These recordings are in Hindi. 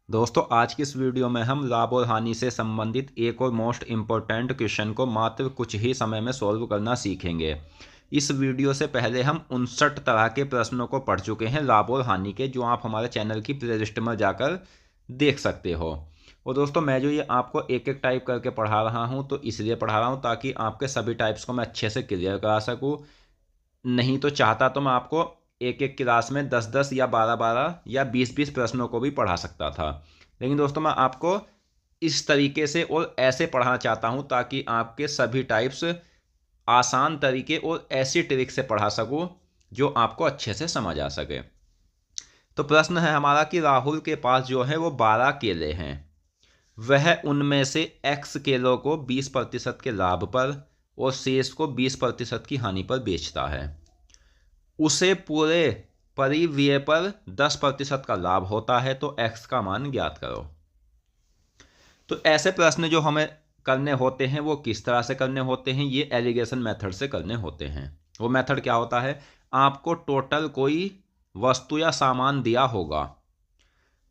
दोस्तों आज की इस वीडियो में हम लाभ और हानि से संबंधित एक और मोस्ट इम्पोर्टेंट क्वेश्चन को मात्र कुछ ही समय में सॉल्व करना सीखेंगे। इस वीडियो से पहले हम 59 तरह के प्रश्नों को पढ़ चुके हैं लाभ और हानि के, जो आप हमारे चैनल की प्लेलिस्ट में जाकर देख सकते हो। और दोस्तों मैं जो ये आपको एक एक टाइप करके पढ़ा रहा हूँ तो इसलिए पढ़ा रहा हूँ ताकि आपके सभी टाइप्स को मैं अच्छे से क्लियर करा सकूँ। नहीं तो चाहता तो मैं आपको एक एक क्लास में 10-10 या 12-12 या 20-20 प्रश्नों को भी पढ़ा सकता था, लेकिन दोस्तों मैं आपको इस तरीके से और ऐसे पढ़ाना चाहता हूं ताकि आपके सभी टाइप्स आसान तरीके और ऐसी ट्रिक से पढ़ा सकूं जो आपको अच्छे से समझ आ सके। तो प्रश्न है हमारा कि राहुल के पास जो है वो 12 केले हैं, वह उनमें से x केलों को 20% के लाभ पर और शेष को 20% की हानि पर बेचता है। उसे पूरे परिव्यय पर 10% का लाभ होता है, तो x का मान ज्ञात करो। तो ऐसे प्रश्न जो हमें करने होते हैं वो किस तरह से करने होते हैं, ये एलिगेशन मेथड से करने होते हैं। वो मेथड क्या होता है, आपको टोटल कोई वस्तु या सामान दिया होगा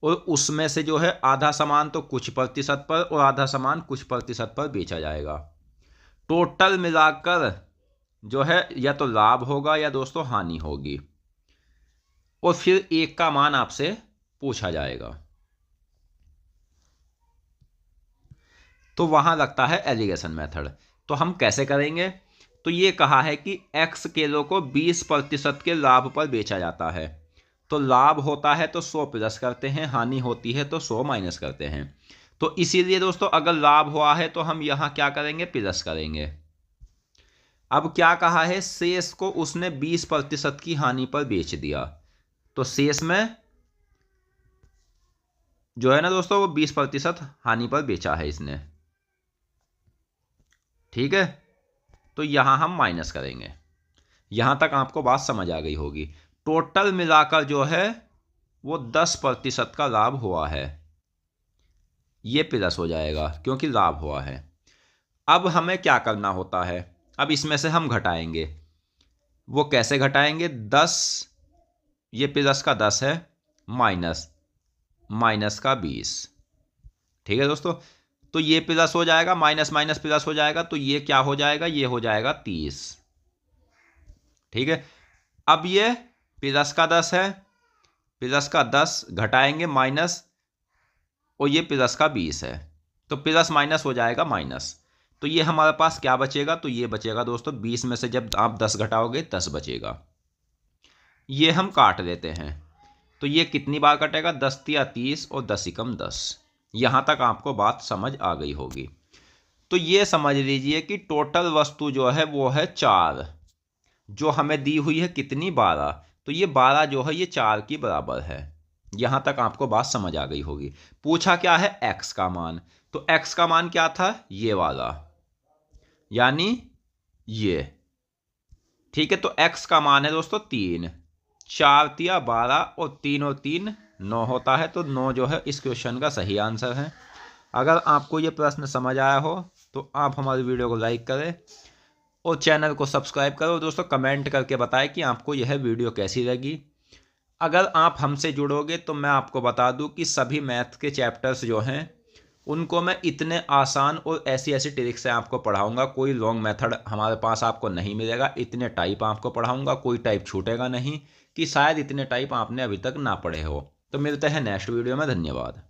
और उसमें से जो है आधा सामान तो कुछ प्रतिशत पर और आधा सामान कुछ प्रतिशत पर बेचा जाएगा। टोटल मिलाकर जो है या तो लाभ होगा या दोस्तों हानि होगी, और फिर एक का मान आपसे पूछा जाएगा। तो वहां लगता है एलिगेशन मेथड। तो हम कैसे करेंगे, तो ये कहा है कि x केलों को 20% के लाभ पर बेचा जाता है, तो लाभ होता है तो 100 प्लस करते हैं, हानि होती है तो 100 माइनस करते हैं। तो इसीलिए दोस्तों अगर लाभ हुआ है तो हम यहां क्या करेंगे, प्लस करेंगे। अब क्या कहा है, शेष को उसने 20% की हानि पर बेच दिया, तो शेष में जो है ना दोस्तों वो 20% हानि पर बेचा है इसने। ठीक है, तो यहां हम माइनस करेंगे। यहां तक आपको बात समझ आ गई होगी। टोटल मिलाकर जो है वो 10% का लाभ हुआ है, ये प्लस हो जाएगा क्योंकि लाभ हुआ है। अब हमें क्या करना होता है, अब इसमें से हम घटाएंगे। वो कैसे घटाएंगे, 10, ये प्लस का 10 है, माइनस माइनस का 20। ठीक है दोस्तों, तो ये प्लस हो जाएगा, माइनस माइनस प्लस हो जाएगा, तो ये क्या हो जाएगा, ये हो जाएगा 30। ठीक है, अब ये प्लस का 10 है, प्लस का 10 घटाएंगे माइनस, और ये प्लस का 20 है, तो प्लस माइनस हो जाएगा माइनस। तो ये हमारे पास क्या बचेगा, तो ये बचेगा दोस्तों 20 में से जब आप 10 घटाओगे 10 बचेगा। ये हम काट देते हैं, तो ये कितनी बार कटेगा, 10 या 30 और 10 एकम 10। यहां तक आपको बात समझ आ गई होगी। तो ये समझ लीजिए कि टोटल वस्तु जो है वो है 4, जो हमें दी हुई है कितनी, 12, तो ये 12 जो है ये 4 की बराबर है। यहां तक आपको बात समझ आ गई होगी। पूछा क्या है, x का मान, तो x का मान क्या था, ये वाला, यानी ये। ठीक है, तो x का मान है दोस्तों 3, 4 तिया 12 और 3 और 3 9 होता है, तो 9 जो है इस क्वेश्चन का सही आंसर है। अगर आपको ये प्रश्न समझ आया हो तो आप हमारी वीडियो को लाइक करें और चैनल को सब्सक्राइब करो। दोस्तों कमेंट करके बताएं कि आपको यह वीडियो कैसी लगी। अगर आप हमसे जुड़ोगे तो मैं आपको बता दूं कि सभी मैथ के चैप्टर्स जो हैं उनको मैं इतने आसान और ऐसी ऐसी ट्रिक से आपको पढ़ाऊंगा, कोई लॉन्ग मेथड हमारे पास आपको नहीं मिलेगा। इतने टाइप आपको पढ़ाऊंगा, कोई टाइप छूटेगा नहीं कि शायद इतने टाइप आपने अभी तक ना पढ़े हो। तो मिलते हैं नेक्स्ट वीडियो में, धन्यवाद।